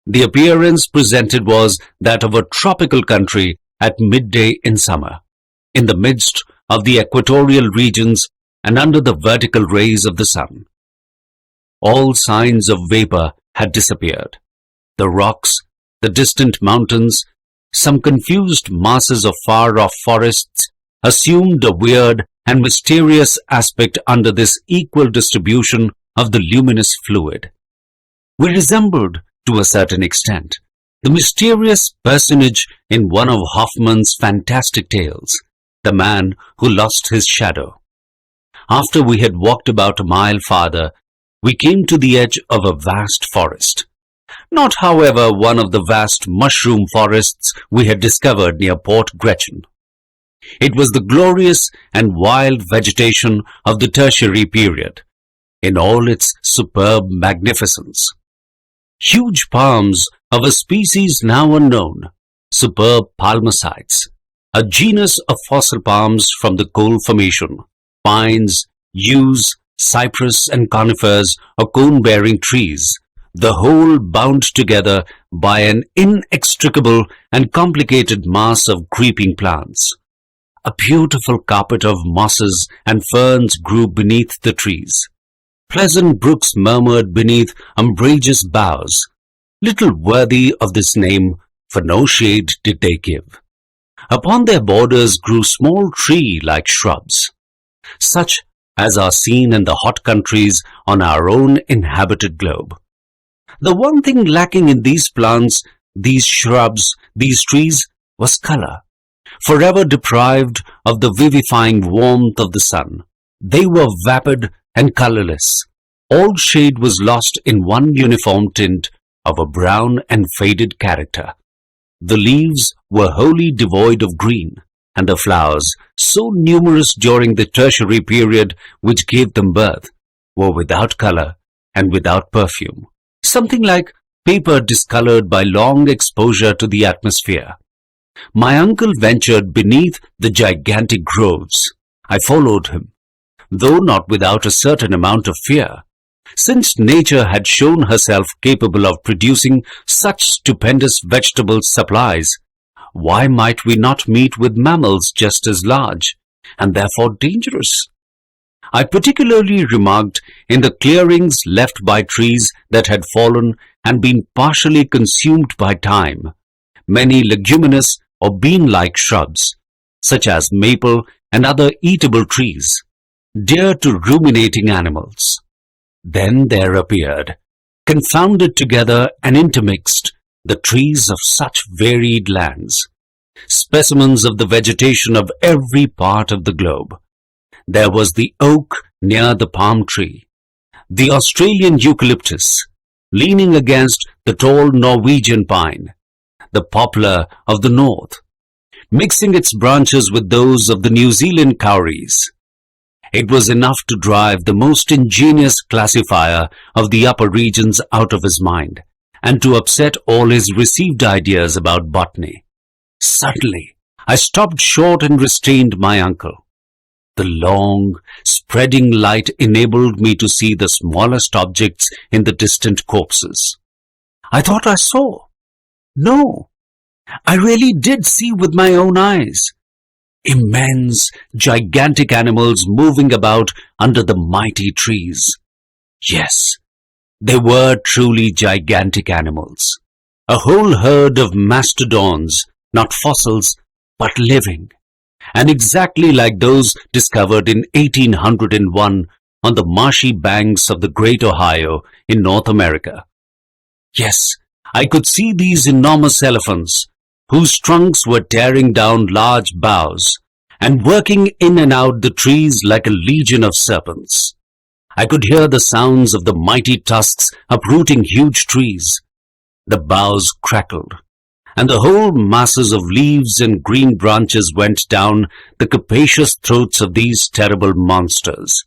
The appearance presented was that of a tropical country at midday in summer, in the midst of the equatorial regions and under the vertical rays of the sun. All signs of vapor had disappeared. The rocks, the distant mountains, some confused masses of far-off forests assumed a weird and mysterious aspect under this equal distribution of the luminous fluid. We resembled, to a certain extent, the mysterious personage in one of Hoffmann's fantastic tales, the man who lost his shadow. After we had walked about a mile farther, we came to the edge of a vast forest. Not, however, one of the vast mushroom forests we had discovered near Port Gretchen. It was the glorious and wild vegetation of the Tertiary period, in all its superb magnificence. Huge palms of a species now unknown, superb palmacites, a genus of fossil palms from the coal formation, pines, yews, cypress and conifers or cone-bearing trees, the whole bound together by an inextricable and complicated mass of creeping plants. A beautiful carpet of mosses and ferns grew beneath the trees. Pleasant brooks murmured beneath umbrageous boughs, little worthy of this name, for no shade did they give. Upon their borders grew small tree-like shrubs, such as are seen in the hot countries on our own inhabited globe. The one thing lacking in these plants, these shrubs, these trees, was color. Forever deprived of the vivifying warmth of the sun, they were vapid and colorless. All shade was lost in one uniform tint of a brown and faded character. The leaves were wholly devoid of green, and the flowers, so numerous during the Tertiary period which gave them birth, were without color and without perfume, something like paper discolored by long exposure to the atmosphere. My uncle ventured beneath the gigantic groves. I followed him, though not without a certain amount of fear. Since nature had shown herself capable of producing such stupendous vegetable supplies, why might we not meet with mammals just as large, and therefore dangerous? I particularly remarked in the clearings left by trees that had fallen and been partially consumed by time, many leguminous or bean-like shrubs, such as maple and other eatable trees, dear to ruminating animals. Then there appeared, confounded together and intermixed, the trees of such varied lands, specimens of the vegetation of every part of the globe. There was the oak near the palm tree, the Australian eucalyptus, leaning against the tall Norwegian pine, the poplar of the north, mixing its branches with those of the New Zealand kauris. It was enough to drive the most ingenious classifier of the upper regions out of his mind, and to upset all his received ideas about botany. Suddenly, I stopped short and restrained my uncle. The long, spreading light enabled me to see the smallest objects in the distant copses. I thought I saw. No, I really did see with my own eyes. Immense, gigantic animals moving about under the mighty trees. Yes, they were truly gigantic animals. A whole herd of mastodons, not fossils, but living, and exactly like those discovered in 1801 on the marshy banks of the Great Ohio in North America. Yes, I could see these enormous elephants, whose trunks were tearing down large boughs and working in and out the trees like a legion of serpents. I could hear the sounds of the mighty tusks uprooting huge trees. The boughs crackled, and the whole masses of leaves and green branches went down the capacious throats of these terrible monsters.